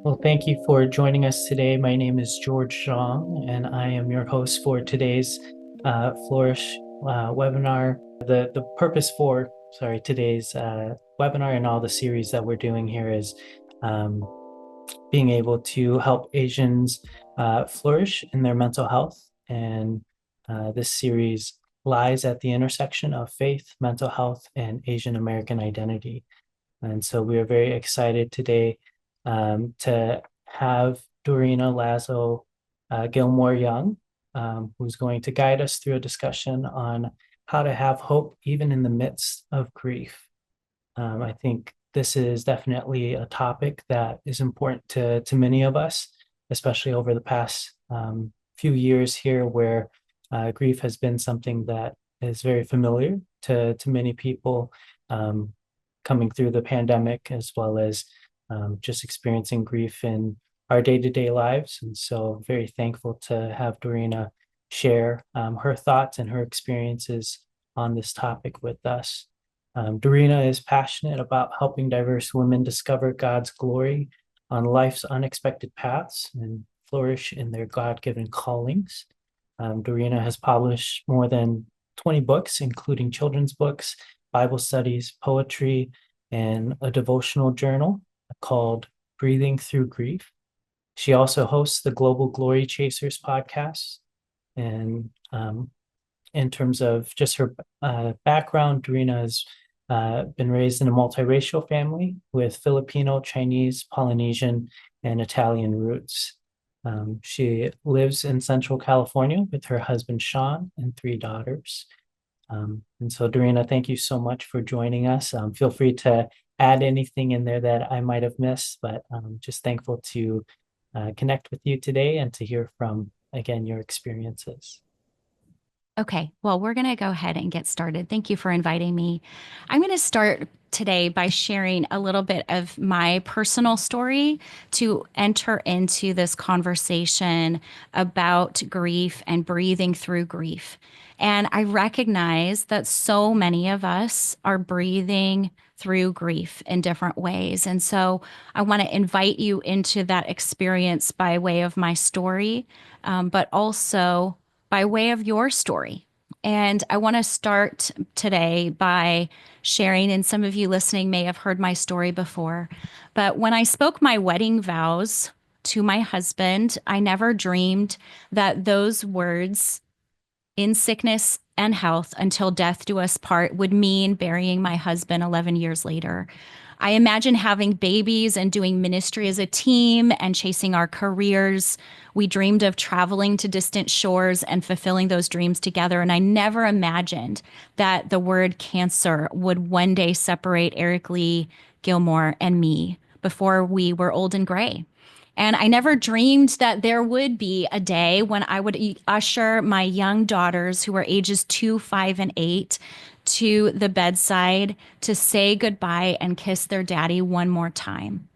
Well, thank you for joining us today. My name is George Zhang, and I am your host for today's Flourish webinar. The purpose for, today's webinar and all the series that we're doing here is um, being able to help Asians flourish in their mental health. And this series lies at the intersection of faith, mental health, and Asian American identity. And so we are very excited today to have Dorina Lazo Gilmore Young, who's going to guide us through a discussion on how to have hope even in the midst of grief. I think this is definitely a topic that is important to many of us, especially over the past few years here, where grief has been something that is very familiar to many people. Coming through the pandemic, as well as just experiencing grief in our day-to-day lives. And so very thankful to have Dorina share her thoughts and her experiences on this topic with us. Dorina is passionate about helping diverse women discover God's glory on life's unexpected paths and flourish in their God-given callings. Dorina has published more than 20 books, including children's books, Bible studies, poetry, and a devotional journal called Breathing Through Grief. She also hosts the Global Glory Chasers podcast. And in terms of just her background, Dorina has been raised in a multiracial family with Filipino, Chinese, Polynesian, and Italian roots. She lives in Central California with her husband, Sean, and three daughters. And so, Dorina, thank you so much for joining us. Feel free to add anything in there that I might have missed, but just thankful to connect with you today and to hear from, again, your experiences. Okay, well, we're going to go ahead and get started. Thank you for inviting me. I'm going to start today by sharing a little bit of my personal story to enter into this conversation about grief and breathing through grief. And I recognize that so many of us are breathing through grief in different ways. And so I want to invite you into that experience by way of my story, but also by way of your story. And I want to start today by sharing, and some of you listening may have heard my story before, but when I spoke my wedding vows to my husband, I never dreamed that those words, in sickness and health until death do us part, would mean burying my husband 11 years later. I imagine having babies and doing ministry as a team and chasing our careers. We dreamed of traveling to distant shores and fulfilling those dreams together. And I never imagined that the word cancer would one day separate Eric Lee Gilmore and me before we were old and gray. And I never dreamed that there would be a day when I would usher my young daughters, who were ages 2, 5, and 8, to the bedside to say goodbye and kiss their daddy one more time.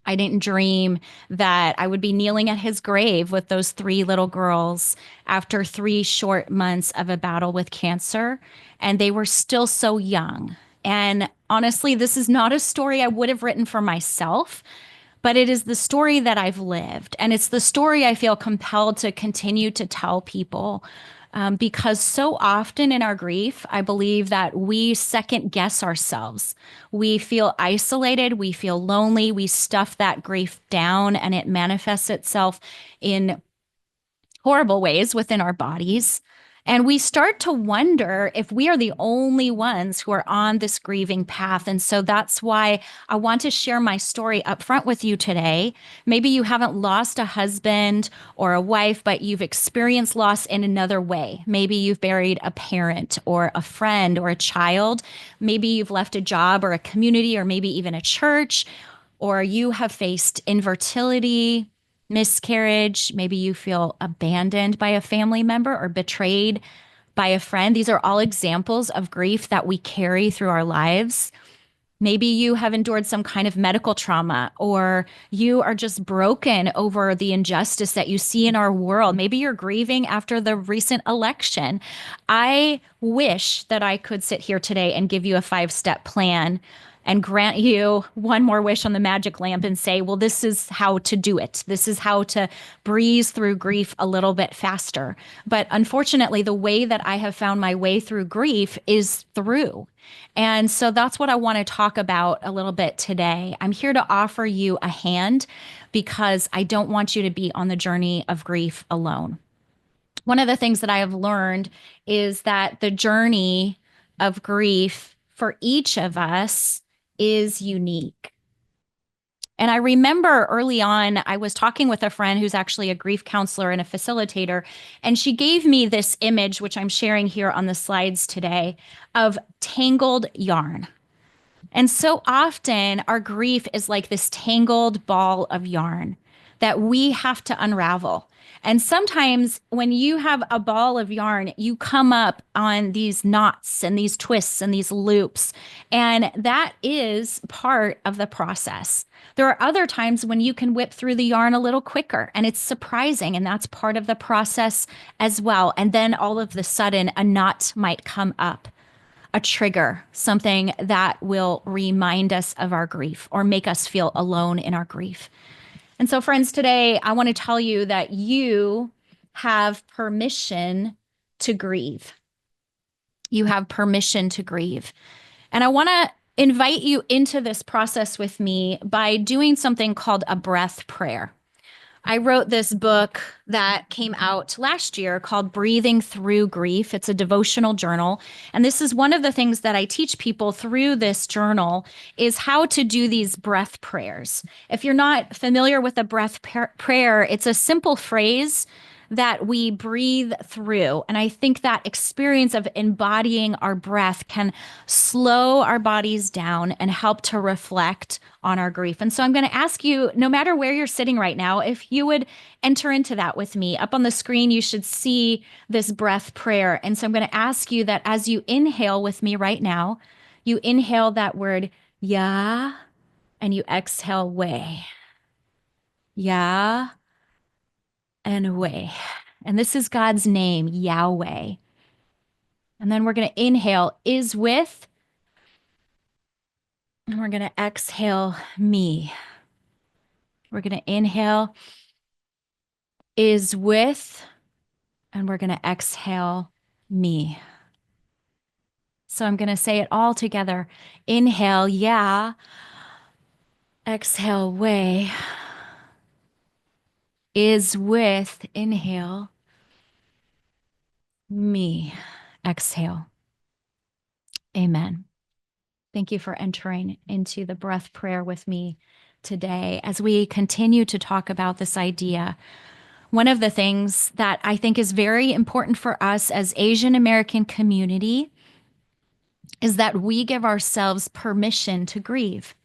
I didn't dream that I would be kneeling at his grave with those 3 little girls after 3 short months of a battle with cancer, and they were still so young. And honestly, this is not a story I would have written for myself, but it is the story that I've lived. And it's the story I feel compelled to continue to tell people. Because so often in our grief, I believe that we second guess ourselves. We feel isolated, we feel lonely, we stuff that grief down, and it manifests itself in horrible ways within our bodies. And we start to wonder if we are the only ones who are on this grieving path. And so that's why I want to share my story up front with you today. Maybe you haven't lost a husband or a wife, but you've experienced loss in another way. Maybe you've buried a parent or a friend or a child. Maybe you've left a job or a community or maybe even a church, or you have faced infertility, miscarriage. Maybe you feel abandoned by a family member or betrayed by a friend. These are all examples of grief that we carry through our lives. Maybe you have endured some kind of medical trauma, or you are just broken over the injustice that you see in our world. Maybe you're grieving after the recent election. I wish that I could sit here today and give you a 5-step plan and grant you one more wish on the magic lamp and say, well, this is how to do it. This is how to breeze through grief a little bit faster. But unfortunately, the way that I have found my way through grief is through. And so that's what I want to talk about a little bit today. I'm here to offer you a hand because I don't want you to be on the journey of grief alone. One of the things that I have learned is that the journey of grief for each of us is unique. And I remember early on, I was talking with a friend who's actually a grief counselor and a facilitator, and she gave me this image, which I'm sharing here on the slides today, of tangled yarn. And so often our grief is like this tangled ball of yarn that we have to unravel. And sometimes when you have a ball of yarn, you come up on these knots and these twists and these loops. And that is part of the process. There are other times when you can whip through the yarn a little quicker and it's surprising. And that's part of the process as well. And then all of a sudden, a knot might come up, a trigger, something that will remind us of our grief or make us feel alone in our grief. And so, friends, today I want to tell you that you have permission to grieve. You have permission to grieve. And I want to invite you into this process with me by doing something called a breath prayer. I wrote this book that came out last year called Breathing Through Grief. It's a devotional journal. And this is one of the things that I teach people through this journal is how to do these breath prayers. If you're not familiar with a breath prayer, it's a simple phrase that we breathe through. And I think that experience of embodying our breath can slow our bodies down and help to reflect on our grief. And so I'm going to ask you, no matter where you're sitting right now, if you would enter into that with me. Up on the screen, you should see this breath prayer. And so I'm going to ask you that as you inhale with me right now, you inhale that word, ya, and you exhale, way. Ya, and way. And this is God's name, Yahweh. And then we're going to inhale, is with, and we're going to exhale, me. We're going to inhale, is with, and we're going to exhale, me. So I'm going to say it all together. Inhale, yeah. Exhale, way. Is with, inhale, me. Exhale. Amen. Thank you for entering into the breath prayer with me today as we continue to talk about this idea. One of the things that I think is very important for us as Asian American community is that we give ourselves permission to grieve.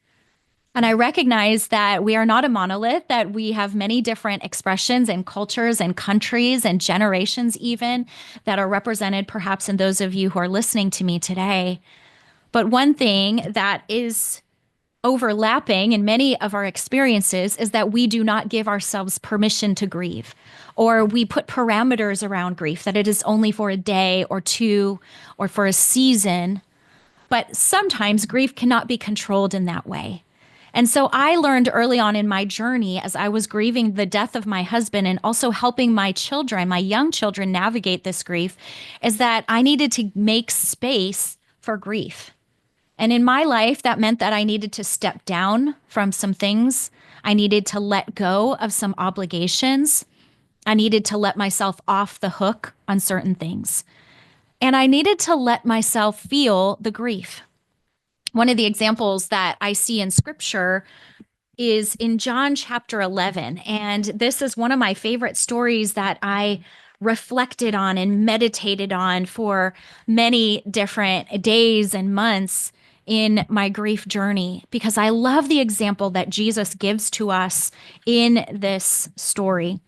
And I recognize that we are not a monolith, that we have many different expressions and cultures and countries and generations even that are represented perhaps in those of you who are listening to me today. But one thing that is overlapping in many of our experiences is that we do not give ourselves permission to grieve, or we put parameters around grief, that it is only for a day or two or for a season. But sometimes grief cannot be controlled in that way. And so I learned early on in my journey as I was grieving the death of my husband and also helping my children, my young children, navigate this grief, is that I needed to make space for grief. And in my life, that meant that I needed to step down from some things. I needed to let go of some obligations. I needed to let myself off the hook on certain things. And I needed to let myself feel the grief. One of the examples that I see in scripture is in John chapter 11. And this is one of my favorite stories that I reflected on and meditated on for many different days and months in my grief journey, because I love the example that Jesus gives to us in this story.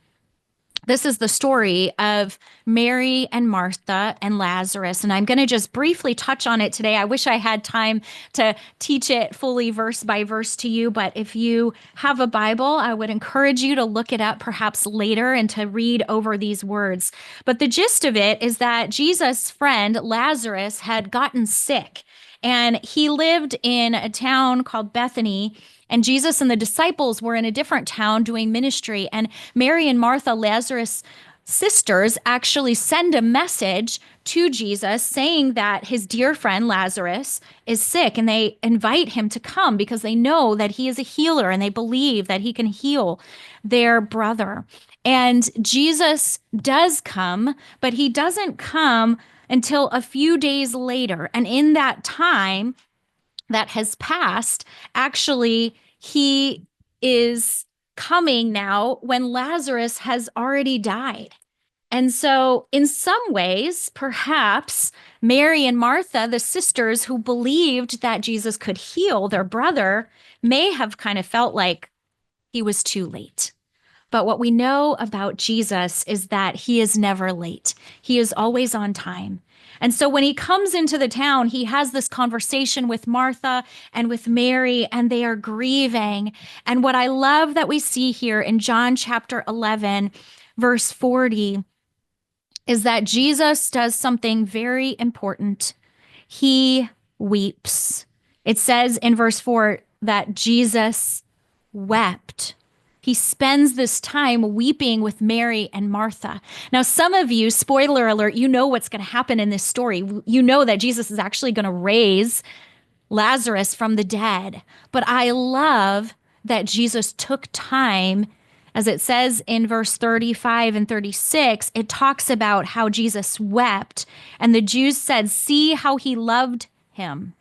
This is the story of Mary and Martha and Lazarus, and I'm going to just briefly touch on it today. I wish I had time to teach it fully verse by verse to you, but if you have a Bible, I would encourage you to look it up perhaps later and to read over these words. But the gist of it is that Jesus' friend Lazarus had gotten sick, And he lived in a town called Bethany. And Jesus and the disciples were in a different town doing ministry. And Mary and Martha, Lazarus' sisters, actually send a message to Jesus saying that his dear friend Lazarus is sick, and they invite him to come because they know that he is a healer and they believe that he can heal their brother. And Jesus does come, but he doesn't come until a few days later. And in that time that has passed, actually, he is coming now when Lazarus has already died. And so, in some ways, perhaps Mary and Martha, the sisters who believed that Jesus could heal their brother, may have kind of felt like he was too late. But what we know about Jesus is that he is never late. He is always on time. And so when he comes into the town, he has this conversation with Martha and with Mary, and they are grieving. And what I love that we see here in John chapter 11, verse 40, is that Jesus does something very important. He weeps. It says in verse 4 that Jesus wept. He spends this time weeping with Mary and Martha. Now, some of you, spoiler alert, you know what's going to happen in this story. You know that Jesus is actually going to raise Lazarus from the dead. But I love that Jesus took time, as it says in verse 35 and 36, it talks about how Jesus wept. And the Jews said, "See how he loved him."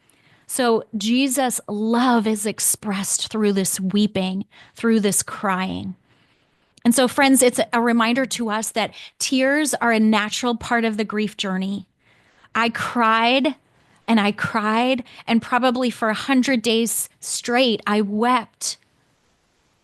So Jesus' love is expressed through this weeping, through this crying. And so, friends, it's a reminder to us that tears are a natural part of the grief journey. I cried and I cried, and probably for 100 days straight, I wept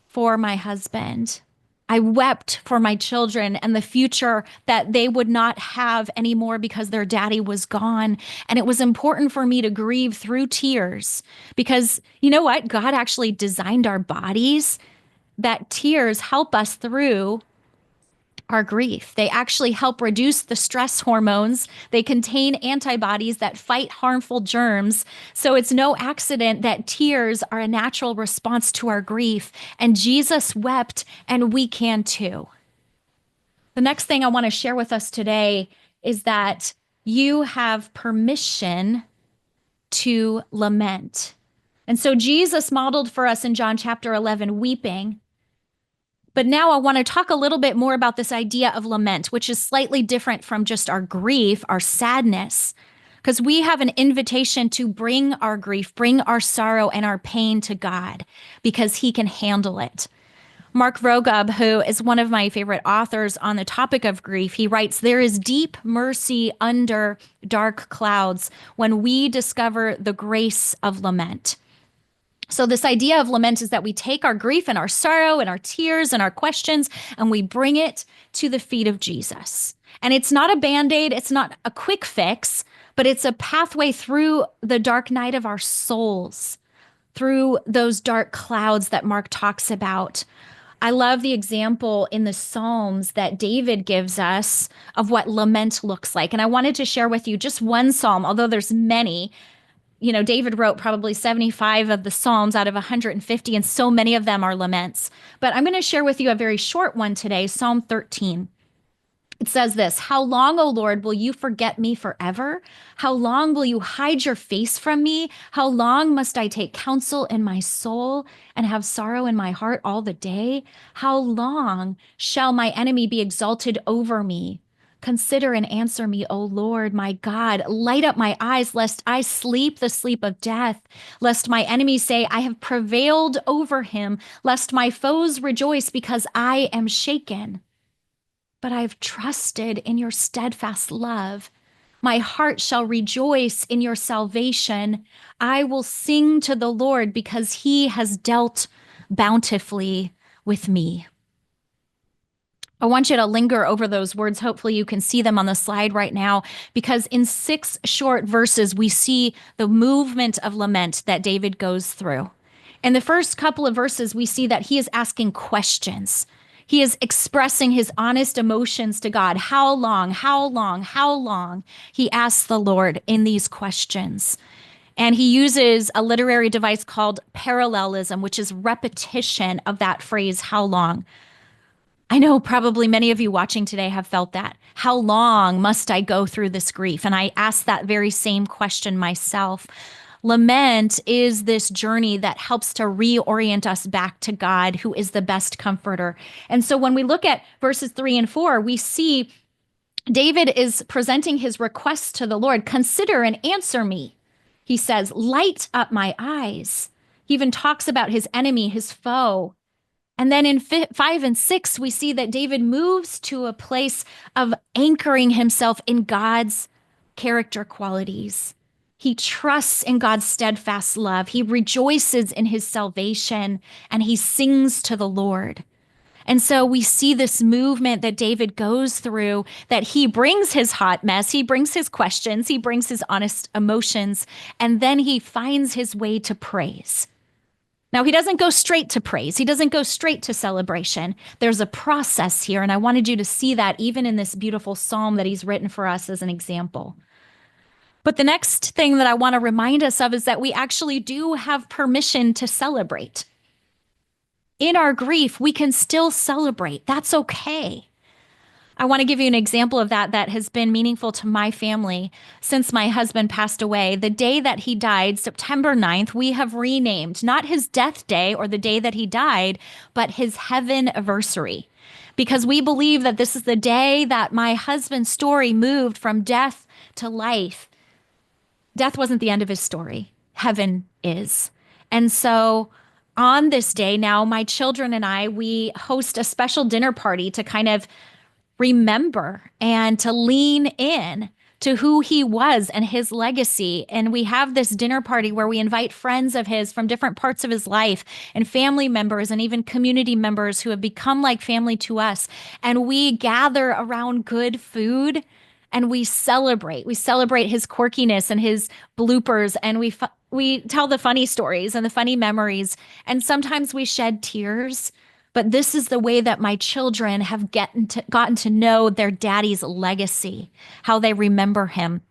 for my husband. I wept for my children and the future that they would not have anymore because their daddy was gone. And it was important for me to grieve through tears because you know what? God actually designed our bodies that tears help us through our grief. They actually help reduce the stress hormones. They contain antibodies that fight harmful germs. So it's no accident that tears are a natural response to our grief. And Jesus wept, and we can too. The next thing I want to share with us today is that you have permission to lament. And so Jesus modeled for us in John chapter 11, weeping. But now I want to talk a little bit more about this idea of lament, which is slightly different from just our grief, our sadness, because we have an invitation to bring our grief, bring our sorrow and our pain to God because he can handle it. Mark Vroegop, who is one of my favorite authors on the topic of grief, he writes, "There is deep mercy under dark clouds when we discover the grace of lament." So this idea of lament is that we take our grief and our sorrow and our tears and our questions and we bring it to the feet of Jesus. And it's not a Band-Aid, it's not a quick fix, but it's a pathway through the dark night of our souls, through those dark clouds that Mark talks about. I love the example in the Psalms that David gives us of what lament looks like. And I wanted to share with you just one Psalm, although there's many. You know, David wrote probably 75 of the Psalms out of 150, and so many of them are laments. But I'm going to share with you a very short one today, Psalm 13. It says this: "How long, O Lord, will you forget me forever? How long will you hide your face from me? How long must I take counsel in my soul and have sorrow in my heart all the day? How long shall my enemy be exalted over me? Consider and answer me, O Lord, my God. Light up my eyes, lest I sleep the sleep of death, lest my enemies say, I have prevailed over him, lest my foes rejoice because I am shaken. But I have trusted in your steadfast love. My heart shall rejoice in your salvation. I will sing to the Lord because he has dealt bountifully with me." I want you to linger over those words. Hopefully you can see them on the slide right now, because in 6 short verses, we see the movement of lament that David goes through. In the first couple of verses, we see that he is asking questions. He is expressing his honest emotions to God. How long, how long, how long? He asks the Lord in these questions. And he uses a literary device called parallelism, which is repetition of that phrase, how long? I know probably many of you watching today have felt that. How long must I go through this grief? And I asked that very same question myself. Lament is this journey that helps to reorient us back to God, who is the best comforter. And so when we look at verses 3 and 4, we see David is presenting his requests to the Lord. Consider and answer me. He says, light up my eyes. He even talks about his enemy, his foe. And then in 5 and 6, we see that David moves to a place of anchoring himself in God's character qualities. He trusts in God's steadfast love. He rejoices in his salvation, and he sings to the Lord. And so we see this movement that David goes through, that he brings his hot mess, he brings his questions, he brings his honest emotions, and then he finds his way to praise. Now, he doesn't go straight to praise. He doesn't go straight to celebration. There's a process here, and I wanted you to see that even in this beautiful psalm that he's written for us as an example. But the next thing that I want to remind us of is that we actually do have permission to celebrate. In our grief, we can still celebrate. That's okay. I want to give you an example of that has been meaningful to my family since my husband passed away. The day that he died, September 9th, we have renamed not his death day or the day that he died, but his heaven anniversary. Because we believe that this is the day that my husband's story moved from death to life. Death wasn't the end of his story. Heaven is. And so on this day now, my children and I, we host a special dinner party to kind of remember and to lean in to who he was and his legacy. And we have this dinner party where we invite friends of his from different parts of his life and family members and even community members who have become like family to us. And we gather around good food and we celebrate. We celebrate his quirkiness and his bloopers, and we tell the funny stories and the funny memories. And sometimes we shed tears. But this is the way that my children have gotten to know their daddy's legacy, how they remember him.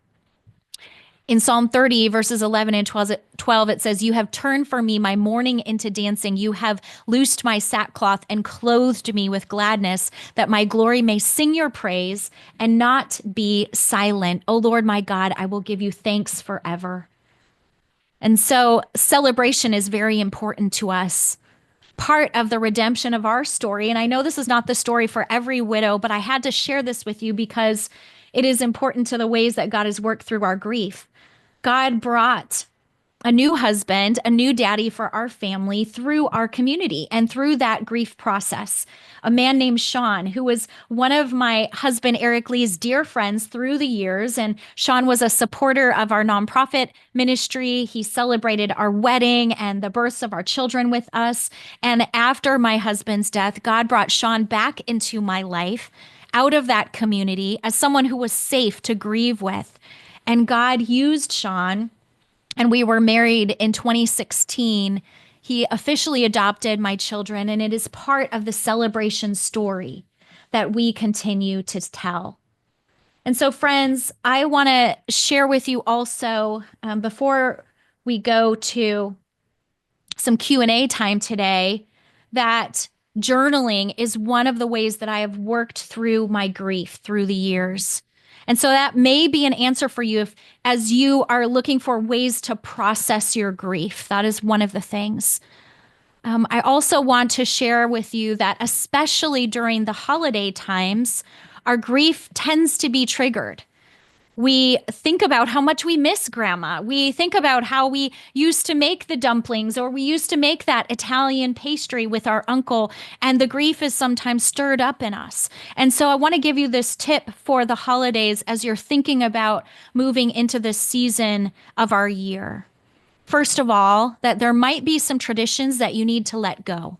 In Psalm 30, verses 11 and 12, it says, you have turned for me my mourning into dancing. You have loosed my sackcloth and clothed me with gladness, that my glory may sing your praise and not be silent. O Lord, my God, I will give you thanks forever. And so celebration is very important to us. Part of the redemption of our story. And I know this is not the story for every widow, but I had to share this with you because it is important to the ways that God has worked through our grief. God brought a new husband, a new daddy for our family through our community and through that grief process. A man named Sean, who was one of my husband Eric Lee's dear friends through the years. And Sean was a supporter of our nonprofit ministry. He celebrated our wedding and the births of our children with us. And after my husband's death, God brought Sean back into my life, out of that community, as someone who was safe to grieve with. And God used Sean, and we were married in 2016. He officially adopted my children, and it is part of the celebration story that we continue to tell. And so, friends, I want to share with you also, before we go to some Q&A time today, that journaling is one of the ways that I have worked through my grief through the years. And so that may be an answer for you as you are looking for ways to process your grief. That is one of the things. I also want to share with you that especially during the holiday times, our grief tends to be triggered. We think about how much we miss grandma. We think about how we used to make the dumplings, or we used to make that Italian pastry with our uncle, and the grief is sometimes stirred up in us. And so I want to give you this tip for the holidays as you're thinking about moving into this season of our year. First of all, that there might be some traditions that you need to let go.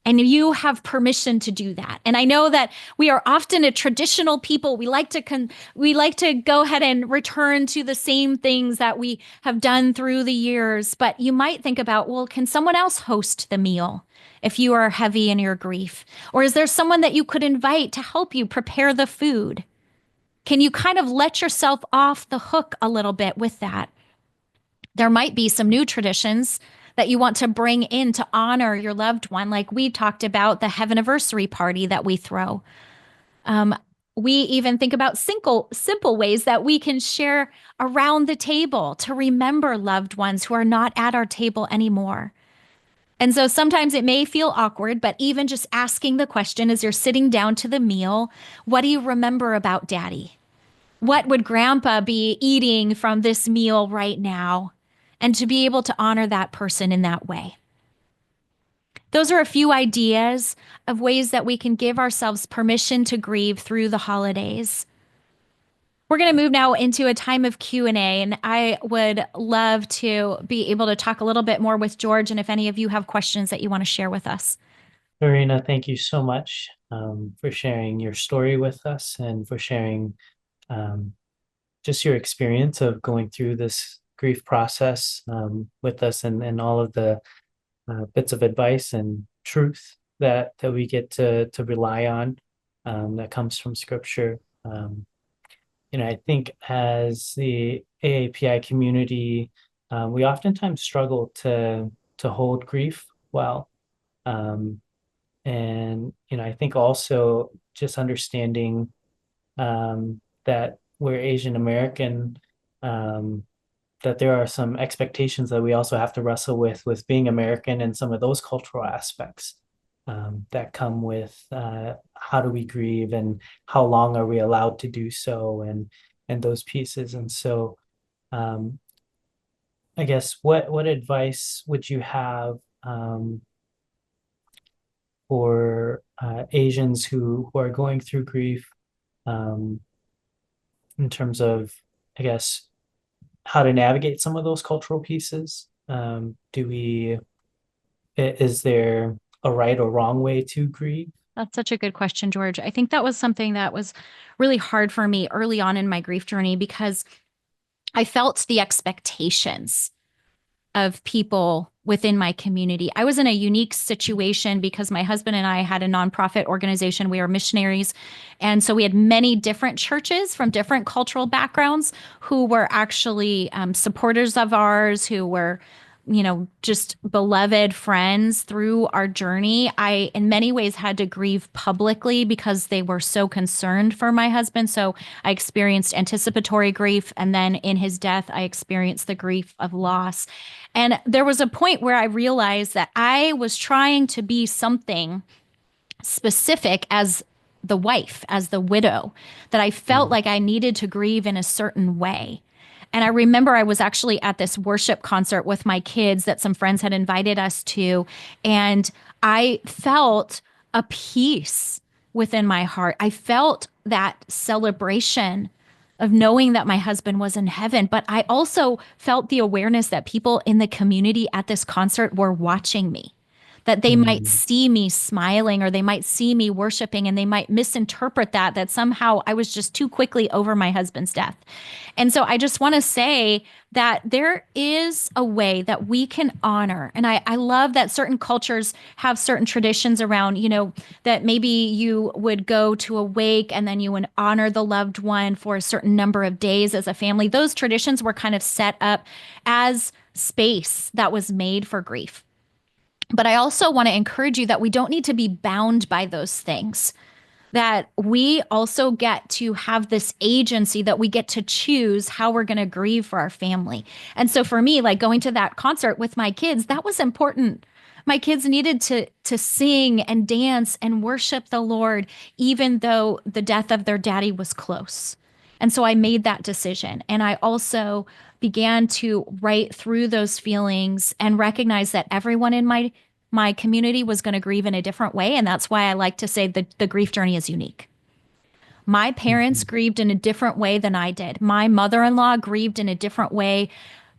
And you have permission to do that. And I know that we are often a traditional people. We like to go ahead and return to the same things that we have done through the years. But you might think about, well, can someone else host the meal if you are heavy in your grief? Or is there someone that you could invite to help you prepare the food? Can you kind of let yourself off the hook a little bit with that? There might be some new traditions that you want to bring in to honor your loved one, like we talked about the heaven-anniversary party that we throw. Um, we even think about simple ways that we can share around the table to remember loved ones who are not at our table anymore. And so sometimes it may feel awkward, but even just asking the question as you're sitting down to the meal, what do you remember about daddy? What would grandpa be eating from this meal right now? And to be able to honor that person in that way. Those are a few ideas of ways that we can give ourselves permission to grieve through the holidays. We're going to move now into a time of Q&A, and I would love to be able to talk a little bit more with George, and if any of you have questions that you want to share with us. Lorena, thank you so much for sharing your story with us and for sharing um, just your experience of going through this grief process with us, and all of the bits of advice and truth that we get to rely on that comes from Scripture. I think as the AAPI community, we oftentimes struggle to hold grief well. Um, and I think also just understanding that we're Asian American, um, that there are some expectations that we also have to wrestle with being American, and some of those cultural aspects that come with how do we grieve, and how long are we allowed to do so, and those pieces. And so um, I guess what advice would you have for Asians who are going through grief, um, in terms of, I guess, how to navigate some of those cultural pieces? Is there a right or wrong way to grieve? That's such a good question, George. I think that was something that was really hard for me early on in my grief journey because I felt the expectations of people within my community. I was in a unique situation because my husband and I had a nonprofit organization. We were missionaries. And so we had many different churches from different cultural backgrounds who were actually supporters of ours, who were, just beloved friends through our journey. I, in many ways, had to grieve publicly because they were so concerned for my husband. So I experienced anticipatory grief. And then in his death, I experienced the grief of loss. And there was a point where I realized that I was trying to be something specific as the wife, as the widow, that I felt Mm. like I needed to grieve in a certain way. And I remember I was actually at this worship concert with my kids that some friends had invited us to. And I felt a peace within my heart. I felt that celebration of knowing that my husband was in heaven. But I also felt the awareness that people in the community at this concert were watching me, that they might Mm. see me smiling or they might see me worshiping and they might misinterpret that somehow I was just too quickly over my husband's death. And so I just want to say that there is a way that we can honor. And I love that certain cultures have certain traditions around, that maybe you would go to a wake and then you would honor the loved one for a certain number of days as a family. Those traditions were kind of set up as space that was made for grief. But I also want to encourage you that we don't need to be bound by those things, that we also get to have this agency, that we get to choose how we're going to grieve for our family. And so for me, like going to that concert with my kids, that was important. My kids needed to sing and dance and worship the Lord, even though the death of their daddy was close. And so I made that decision. And I also began to write through those feelings and recognize that everyone in my community was going to grieve in a different way. And that's why I like to say the grief journey is unique. My parents Mhm. grieved in a different way than I did. My mother-in-law grieved in a different way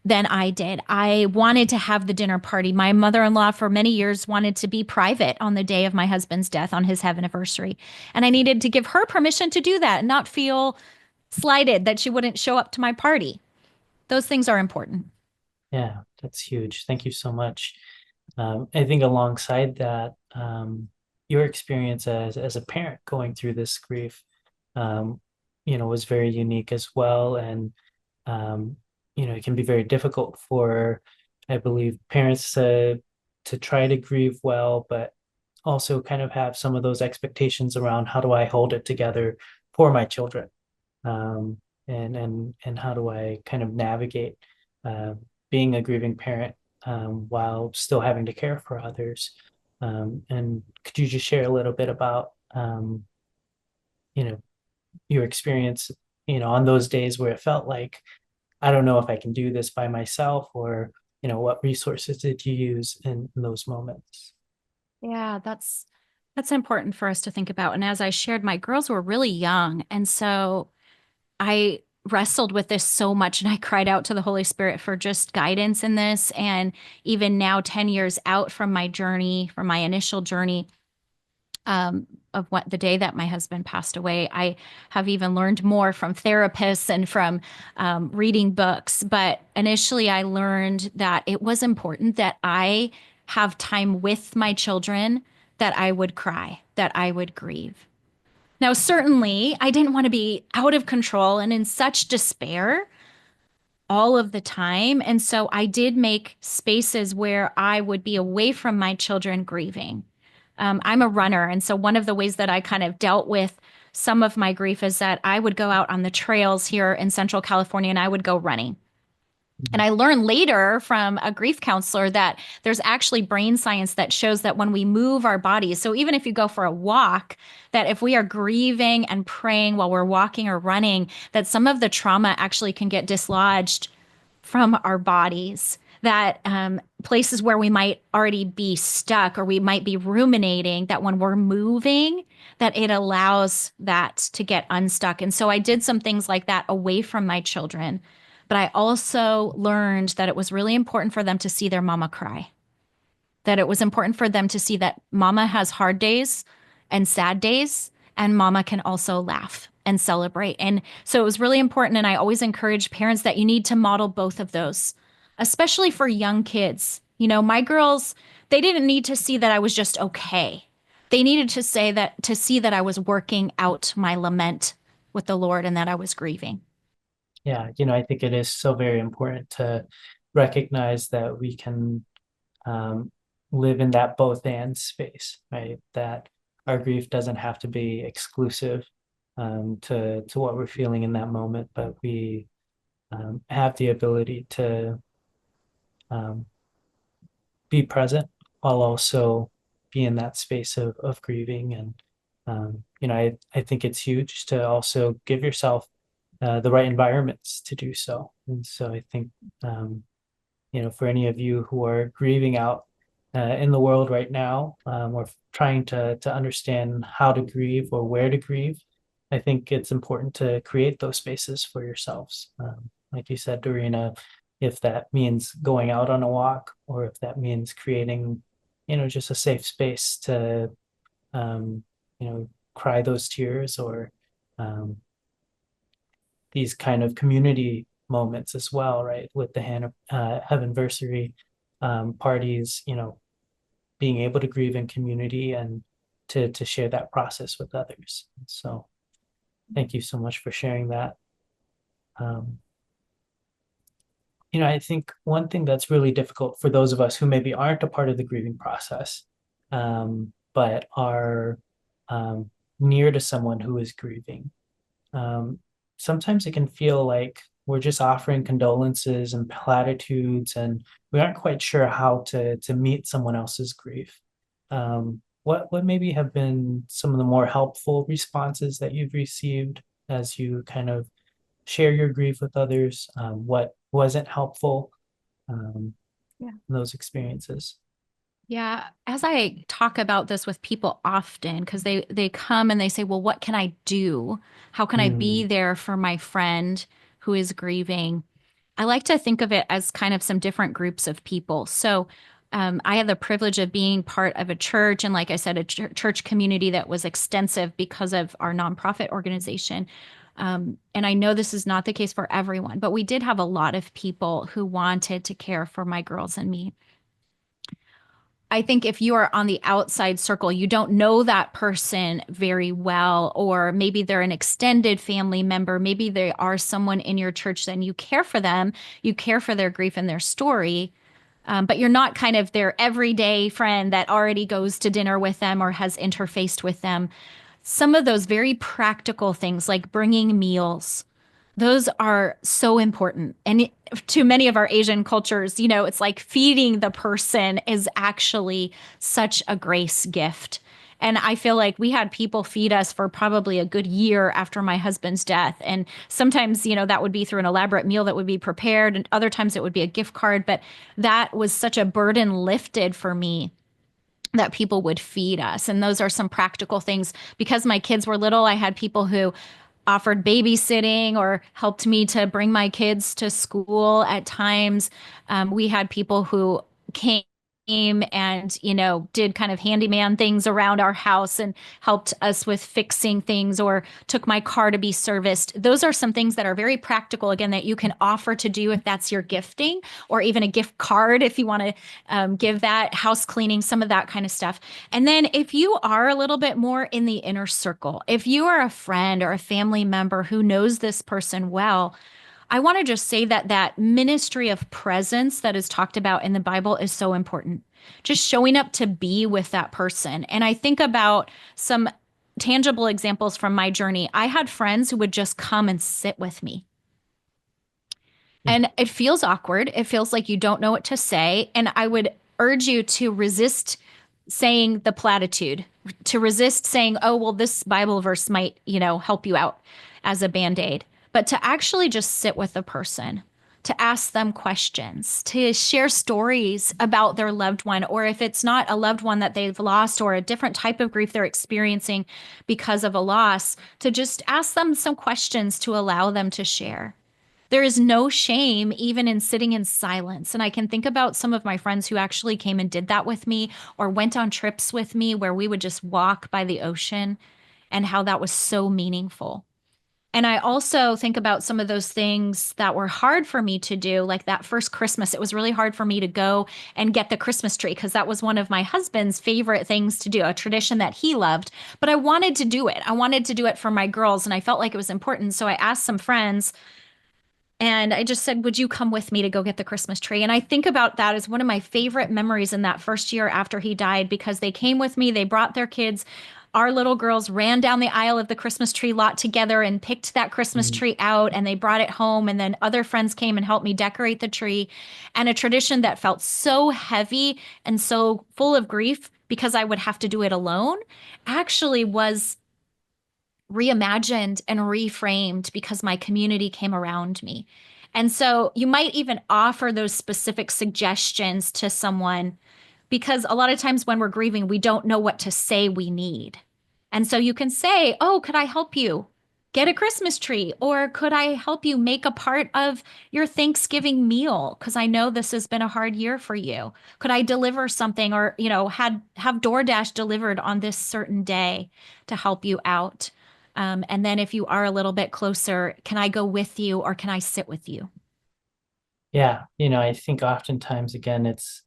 than I did. I wanted to have the dinner party. My mother-in-law for many years wanted to be private on the day of my husband's death on his heaven anniversary. And I needed to give her permission to do that and not feel slighted that she wouldn't show up to my party. Those things are important. Yeah, that's huge. Thank you so much. I think alongside that, your experience as a parent going through this grief, um, was very unique as well. And um, it can be very difficult for, I believe, parents to try to grieve well, but also kind of have some of those expectations around how do I hold it together for my children, um, and how do I kind of navigate uh, being a grieving parent while still having to care for others. And could you just share a little bit about you know your experience, on those days where it felt like I don't know if I can do this by myself, or what resources did you use in those moments? Yeah, that's important for us to think about. And as I shared, my girls were really young, and so I wrestled with this so much and I cried out to the Holy Spirit for just guidance in this. And even now, 10 years out from my journey, from my initial journey, of what the day that my husband passed away, I have even learned more from therapists and from reading books. But initially, I learned that it was important that I have time with my children, that I would cry, that I would grieve. Now, certainly, I didn't want to be out of control and in such despair all of the time. And so I did make spaces where I would be away from my children grieving. I'm a runner. And so one of the ways that I kind of dealt with some of my grief is that I would go out on the trails here in Central California and I would go running. And I learned later from a grief counselor that there's actually brain science that shows that when we move our bodies, so even if you go for a walk, that if we are grieving and praying while we're walking or running, that some of the trauma actually can get dislodged from our bodies. That places where we might already be stuck or we might be ruminating, that when we're moving, that it allows that to get unstuck. And so I did some things like that away from my children. But I also learned that it was really important for them to see their mama cry, that it was important for them to see that mama has hard days and sad days, and mama can also laugh and celebrate. And so it was really important. And I always encourage parents that you need to model both of those, especially for young kids. My girls, they didn't need to see that I was just okay. They needed to see that I was working out my lament with the Lord and that I was grieving. Yeah, I think it is so very important to recognize that we can um, live in that both and space, right? That our grief doesn't have to be exclusive to what we're feeling in that moment, but we have the ability to um, be present while also be in that space of grieving. And I think it's huge to also give yourself the right environments to do so. And so I think um, for any of you who are grieving out in the world right now, or trying to understand how to grieve or where to grieve, I think it's important to create those spaces for yourselves. Like you said, Dorina, if that means going out on a walk, or if that means creating, just a safe space to, um, cry those tears, or um, these kind of community moments as well, right? With the Heavenversary parties, being able to grieve in community and to share that process with others. So thank you so much for sharing that. Um, I think one thing that's really difficult for those of us who maybe aren't a part of the grieving process, but are near to someone who is grieving, um, sometimes it can feel like we're just offering condolences and platitudes, and we aren't quite sure how to meet someone else's grief. What maybe have been some of the more helpful responses that you've received as you kind of share your grief with others? What wasn't helpful um, in those experiences? Yeah, as I talk about this with people often, because they come and they say, "Well, what can I do? How can I be Mm, there for my friend who is grieving?" I like to think of it as kind of some different groups of people. So, I had the privilege of being part of a church, and like I said, a church community that was extensive because of our nonprofit organization. And I know this is not the case for everyone, but we did have a lot of people who wanted to care for my girls and me. I think if you are on the outside circle, you don't know that person very well, or maybe they're an extended family member, maybe they are someone in your church, then you care for them, you care for their grief and their story. But you're not kind of their everyday friend that already goes to dinner with them or has interfaced with them. Some of those very practical things like bringing meals, those are so important. And to many of our Asian cultures, it's like feeding the person is actually such a grace gift. And I feel like we had people feed us for probably a good year after my husband's death. And sometimes, that would be through an elaborate meal that would be prepared, and other times it would be a gift card. But that was such a burden lifted for me that people would feed us. And those are some practical things. Because my kids were little, I had people who offered babysitting or helped me to bring my kids to school at times. We had people who came and did kind of handyman things around our house and helped us with fixing things, or took my car to be serviced. Those are some things that are very practical, again, that you can offer to do if that's your gifting, or even a gift card if you want to give that, house cleaning, some of that kind of stuff. And then if you are a little bit more in the inner circle, if you are a friend or a family member who knows this person well, I want to just say that that ministry of presence that is talked about in the Bible is so important. Just showing up to be with that person. And I think about some tangible examples from my journey. I had friends who would just come and sit with me. Mm. And it feels awkward. It feels like you don't know what to say. And I would urge you to resist saying the platitude, to resist saying, oh, well, this Bible verse might, help you out as a band-aid, but to actually just sit with the person, to ask them questions, to share stories about their loved one, or if it's not a loved one that they've lost or a different type of grief they're experiencing because of a loss, to just ask them some questions to allow them to share. There is no shame even in sitting in silence. And I can think about some of my friends who actually came and did that with me, or went on trips with me where we would just walk by the ocean, and how that was so meaningful. And I also think about some of those things that were hard for me to do, like that first Christmas. It was really hard for me to go and get the Christmas tree because that was one of my husband's favorite things to do, a tradition that he loved. But I wanted to do it. I wanted to do it for my girls, and I felt like it was important. So I asked some friends, and I just said, would you come with me to go get the Christmas tree? And I think about that as one of my favorite memories in that first year after he died, because they came with me, they brought their kids. Our little girls ran down the aisle of the Christmas tree lot together and picked that Christmas Mm. tree out, and they brought it home. And then other friends came and helped me decorate the tree. And a tradition that felt so heavy and so full of grief because I would have to do it alone actually was reimagined and reframed because my community came around me. And so you might even offer those specific suggestions to someone, because a lot of times when we're grieving, we don't know what to say we need. And so you can say, oh, could I help you get a Christmas tree? Or could I help you make a part of your Thanksgiving meal? Because I know this has been a hard year for you. Could I deliver something, or, have DoorDash delivered on this certain day to help you out? And then if you are a little bit closer, can I go with you, or can I sit with you? Yeah, I think oftentimes again it's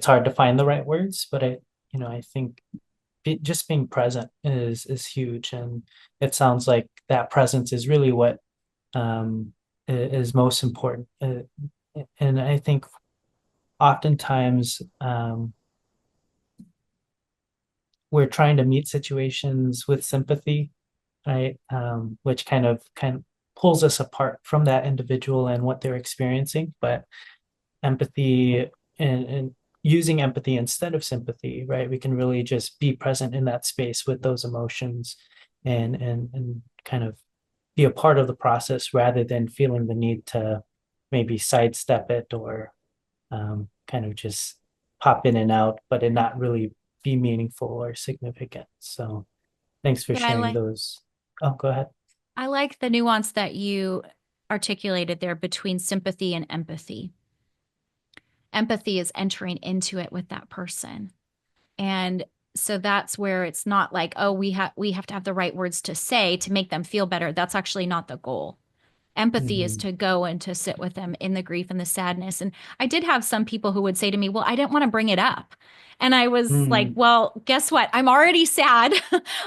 hard to find the right words, but I think just being present is huge, and it sounds like that presence is really what is most important. And I think oftentimes we're trying to meet situations with sympathy, right? Which kind of pulls us apart from that individual and what they're experiencing. But empathy, and using empathy instead of sympathy, right? We can really just be present in that space with those emotions, and kind of be a part of the process rather than feeling the need to maybe sidestep it, or kind of just pop in and out, but it not really be meaningful or significant. So thanks for But I sharing like those. Oh, go ahead. I like the nuance that you articulated there between sympathy and empathy. Empathy is entering into it with that person. And so that's where it's not like, oh, we have to have the right words to say to make them feel better. That's actually not the goal. Empathy is Mhm. to go and to sit with them in the grief and the sadness. And I did have some people who would say to me, well, I didn't want to bring it up. And I was like, Mhm. well, guess what? I'm already sad.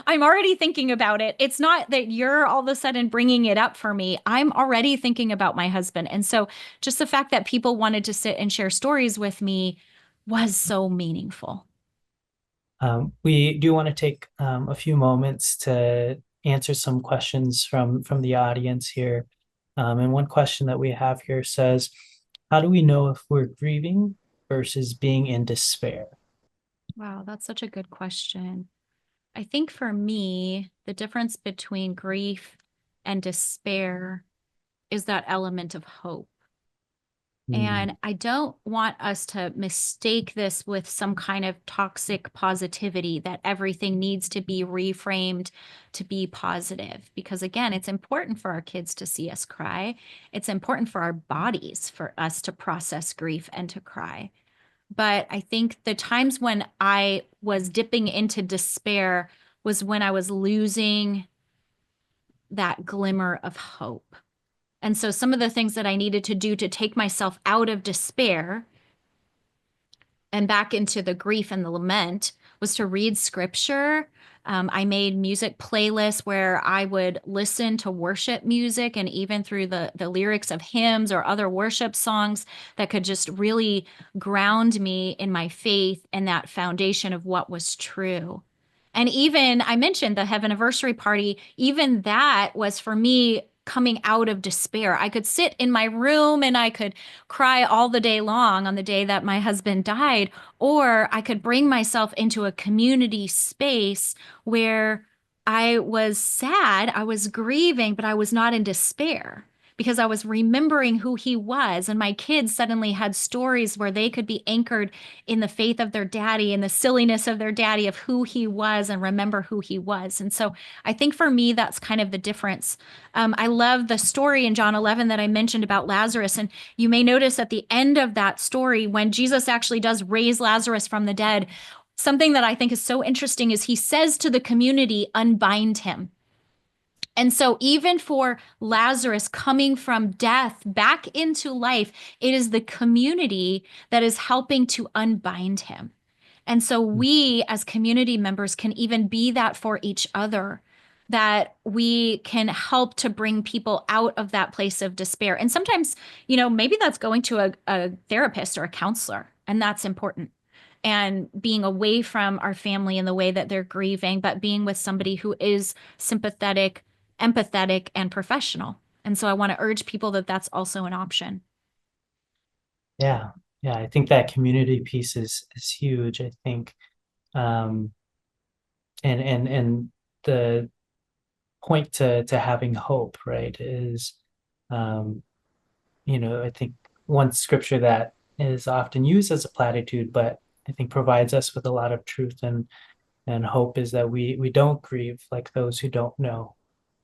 I'm already thinking about it. It's not that you're all of a sudden bringing it up for me. I'm already thinking about my husband. And so just the fact that people wanted to sit and share stories with me was so meaningful. We do want to take a few moments to answer some questions from the audience here. And one question that we have here says, "How do we know if we're grieving versus being in despair?" Wow, that's such a good question. I think for me, the difference between grief and despair is that element of hope. And Mm, I don't want us to mistake this with some kind of toxic positivity that everything needs to be reframed to be positive. Because again, it's important for our kids to see us cry. It's important for our bodies for us to process grief and to cry. But I think the times when I was dipping into despair was when I was losing that glimmer of hope. And so some of the things that I needed to do to take myself out of despair and back into the grief and the lament was to read scripture. I made music playlists where I would listen to worship music and even through the lyrics of hymns or other worship songs that could just really ground me in my faith and that foundation of what was true. And even I mentioned the Heaven Anniversary Party, even that was for me coming out of despair. I could sit in my room and I could cry all the day long on the day that my husband died, or I could bring myself into a community space where I was sad, I was grieving, but I was not in despair because I was remembering who he was. And my kids suddenly had stories where they could be anchored in the faith of their daddy and the silliness of their daddy of who he was and remember who he was. And so I think for me, that's kind of the difference. I love the story in John 11 that I mentioned about Lazarus. And you may notice at the end of that story, when Jesus actually does raise Lazarus from the dead, something that I think is so interesting is he says to the community, unbind him. And so, even for Lazarus coming from death back into life, it is the community that is helping to unbind him. And so, we as community members can even be that for each other, that we can help to bring people out of that place of despair. And sometimes, maybe that's going to a therapist or a counselor, and that's important. And being away from our family in the way that they're grieving, but being with somebody who is sympathetic, empathetic, and professional. And so I want to urge people that that's also an option. yeah, yeah. I think that community piece is huge. I think, um, and the point to having hope, right, is, um, I think one scripture that is often used as a platitude, but I think provides us with a lot of truth and hope is that we don't grieve like those who don't know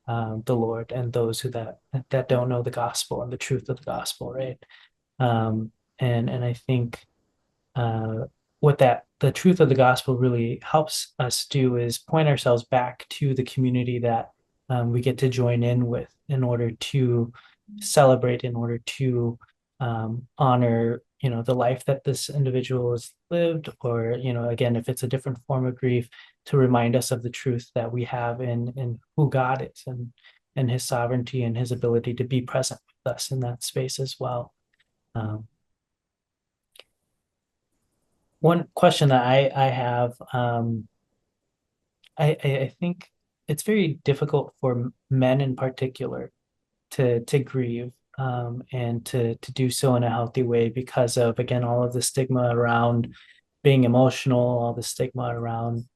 the Lord and those that don't know the gospel and the truth of the gospel, right? Um, and I think uh, what that the truth of the gospel really helps us do is point ourselves back to the community that we get to join in with in order to celebrate, in order to honor, the life that this individual has lived, or, again, if it's a different form of grief, to remind us of the truth that we have in who God is and His sovereignty and His ability to be present with us in that space as well. Um, One question that I have, I think it's very difficult for men in particular to grieve, and to do so in a healthy way because of, again, all of the stigma around being emotional, all the stigma around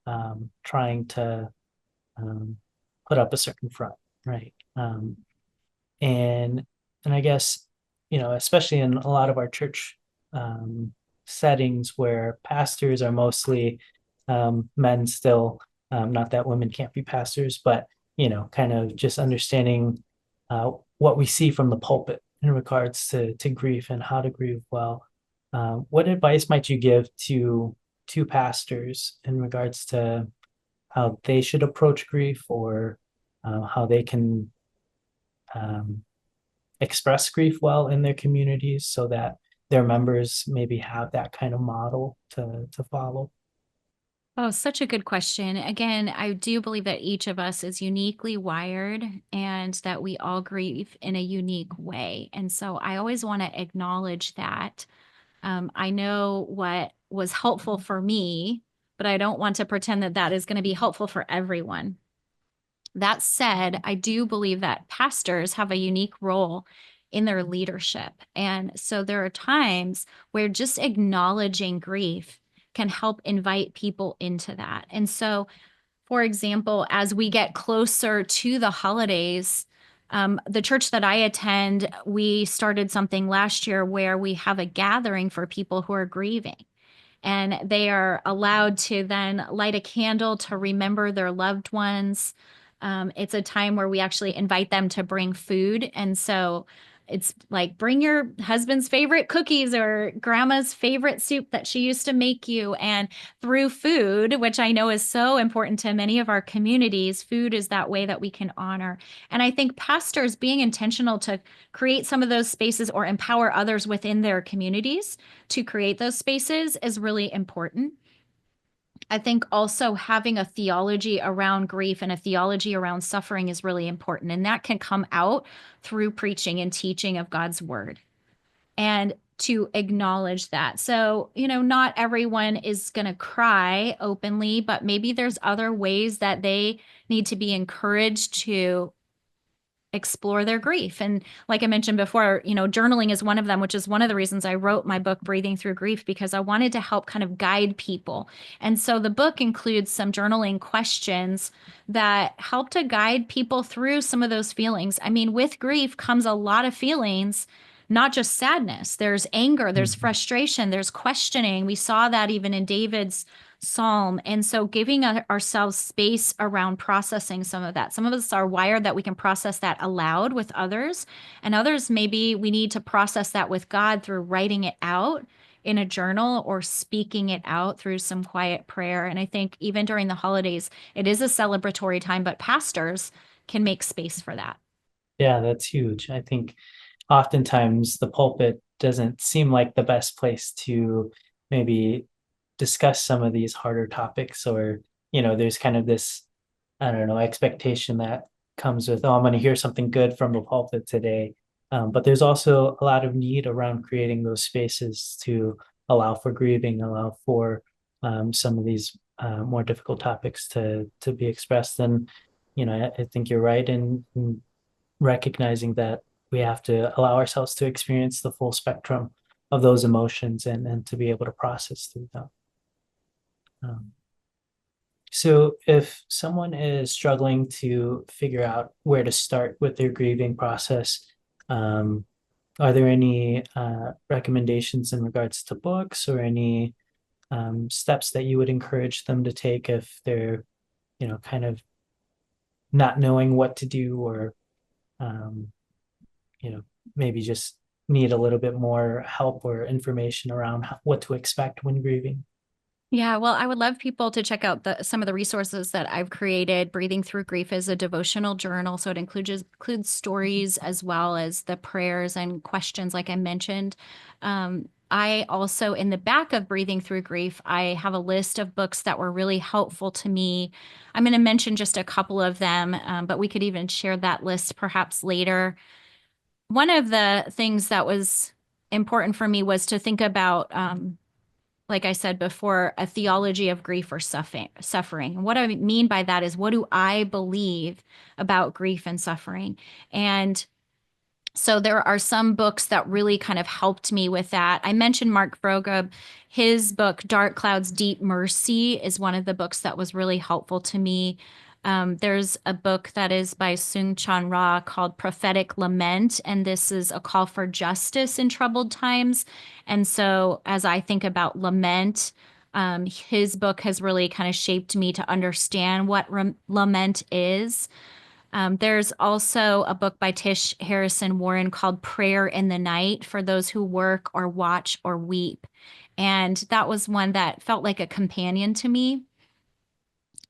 trying to um, put up a certain front, right? And and I guess, especially in a lot of our church um, settings where pastors are mostly men still, not that women can't be pastors, but kind of just understanding what we see from the pulpit in regards to grief and how to grieve well. What advice might you give to pastors in regards to how they should approach grief, or how they can um, express grief well in their communities so that their members maybe have that kind of model to follow? Oh, such a good question. Again, I do believe that each of us is uniquely wired and that we all grieve in a unique way. And so I always want to acknowledge that. I know what was helpful for me, but I don't want to pretend that that is going to be helpful for everyone. That said, I do believe that pastors have a unique role in their leadership. And so there are times where just acknowledging grief can help invite people into that. And so, for example, as we get closer to the holidays, the church that I attend, we started something last year where we have a gathering for people who are grieving. And they are allowed to then light a candle to remember their loved ones. It's a time where we actually invite them to bring food. And so it's like bring your husband's favorite cookies or grandma's favorite soup that she used to make you. And through food, which I know is so important to many of our communities, food is that way that we can honor. And I think pastors being intentional to create some of those spaces or empower others within their communities to create those spaces is really important. I think also having a theology around grief and a theology around suffering is really important. And that can come out through preaching and teaching of God's word and to acknowledge that. So, not everyone is going to cry openly, but maybe there's other ways that they need to be encouraged to explore their grief. And like I mentioned before, journaling is one of them, which is one of the reasons I wrote my book, Breathing Through Grief, because I wanted to help kind of guide people. And so the book includes some journaling questions that help to guide people through some of those feelings. I mean, with grief comes a lot of feelings. Not just sadness, there's anger, there's Mhm. frustration, there's questioning. We saw that even in David's psalm. And so giving ourselves space around processing some of that. Some of us are wired that we can process that aloud with others, and others maybe we need to process that with God through writing it out in a journal or speaking it out through some quiet prayer. And I think even during the holidays, it is a celebratory time, but pastors can make space for that. Yeah, that's huge. I think oftentimes the pulpit doesn't seem like the best place to maybe discuss some of these harder topics, or there's kind of this, I don't know, expectation that comes with, oh, I'm going to hear something good from the pulpit today. But there's also a lot of need around creating those spaces to allow for grieving, allow for some of these more difficult topics to be expressed. And I think you're right in recognizing that we have to allow ourselves to experience the full spectrum of those emotions and to be able to process through them. Um, so if someone is struggling to figure out where to start with their grieving process, um, are there any recommendations in regards to books or any steps that you would encourage them to take if they're, kind of not knowing what to do, or um, you know, maybe just need a little bit more help or information around what to expect when grieving? Yeah, well, I would love people to check out some of the resources that I've created. Breathing Through Grief is a devotional journal, so it includes stories as well as the prayers and questions, like I mentioned. I also, in the back of Breathing Through Grief, I have a list of books that were really helpful to me. I'm going to mention just a couple of them, but we could even share that list perhaps later. One of the things that was important for me was to think about like I said before, a theology of grief or suffering. What I mean by that is, what do I believe about grief and suffering? And so there are some books that really kind of helped me with that. I mentioned Mark Vroegop. His book, Dark Clouds, Deep Mercy, is one of the books that was really helpful to me. There's a book that is by Sung Chan Ra called Prophetic Lament, and this is a call for justice in troubled times. And so as I think about lament, his book has really kind of shaped me to understand what lament is. There's also a book by Tish Harrison Warren called Prayer in the Night for those who work or watch or weep. And that was one that felt like a companion to me.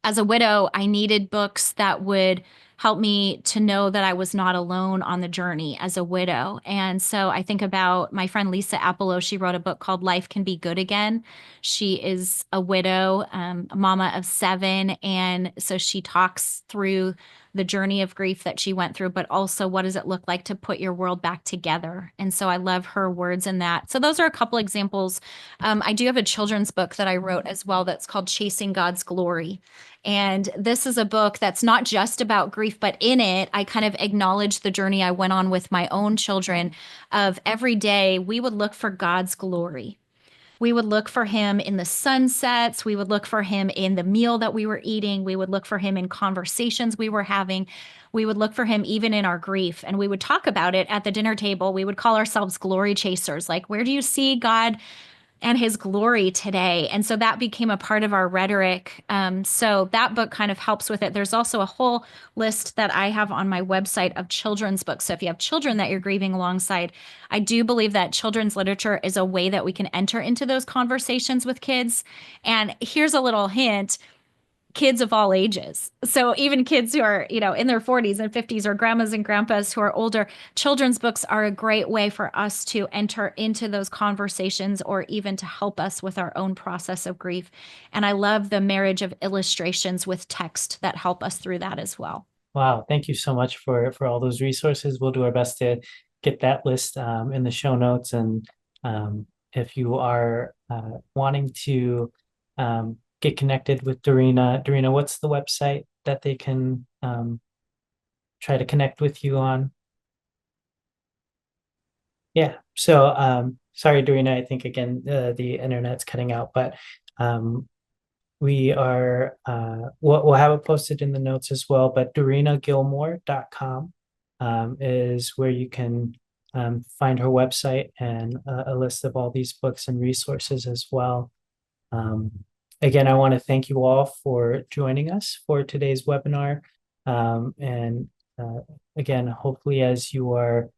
As a widow, I needed books that would helped me to know that I was not alone on the journey as a widow. And so I think about my friend Lisa Appelo. She wrote a book called Life Can Be Good Again. She is a widow, a mama of seven. And so she talks through the journey of grief that she went through, but also what does it look like to put your world back together? And so I love her words in that. So those are a couple examples. I do have a children's book that I wrote as well that's called Chasing God's Glory. And this is a book that's not just about grief, but in it, I kind of acknowledge the journey I went on with my own children of every day we would look for God's glory. We would look for him in the sunsets. We would look for him in the meal that we were eating. We would look for him in conversations we were having. We would look for him even in our grief. And we would talk about it at the dinner table. We would call ourselves glory chasers. Like, where do you see God and his glory today? And so that became a part of our rhetoric. So that book kind of helps with it. There's also a whole list that I have on my website of children's books. So if you have children that you're grieving alongside, I do believe that children's literature is a way that we can enter into those conversations with kids. And here's a little hint: kids of all ages. So even kids who are, in their 40s and 50s, or grandmas and grandpas who are older, children's books are a great way for us to enter into those conversations or even to help us with our own process of grief. And I love the marriage of illustrations with text that help us through that as well. Wow, thank you so much for all those resources. We'll do our best to get that list in the show notes. And if you are wanting to get connected with Dorina, what's the website that they can try to connect with you on? Yeah. So sorry, Dorina, I think again the internet's cutting out, but we are we'll have it posted in the notes as well, but dorinagilmore.com is where you can find her website and a list of all these books and resources as well. Um, Again, I want to thank you all for joining us for today's webinar. And again, hopefully as you are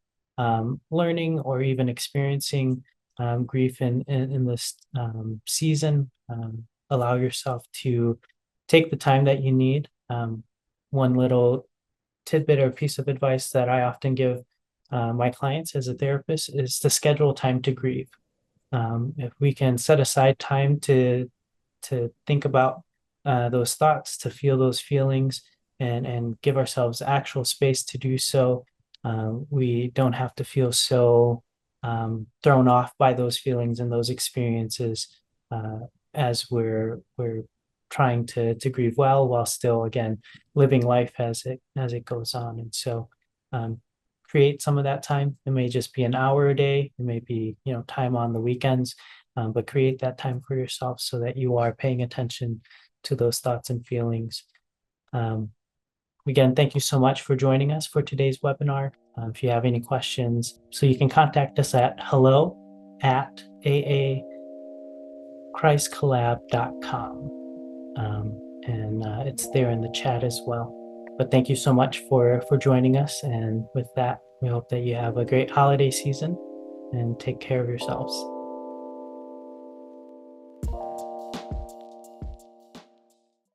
learning or even experiencing grief in this season, allow yourself to take the time that you need. One little tidbit or piece of advice that I often give my clients as a therapist is to schedule time to grieve. If we can set aside time to think about those thoughts, to feel those feelings, and give ourselves actual space to do so, we don't have to feel so thrown off by those feelings and those experiences as we're trying to grieve well while still again living life as it goes on. And so create some of that time. It may just be an hour a day. It may be time on the weekends, but create that time for yourself so that you are paying attention to those thoughts and feelings. Again, thank you so much for joining us for today's webinar. If you have any questions, so you can contact us at hello@aachristcollab.com. And it's there in the chat as well. But thank you so much for joining us. And with that, we hope that you have a great holiday season and take care of yourselves.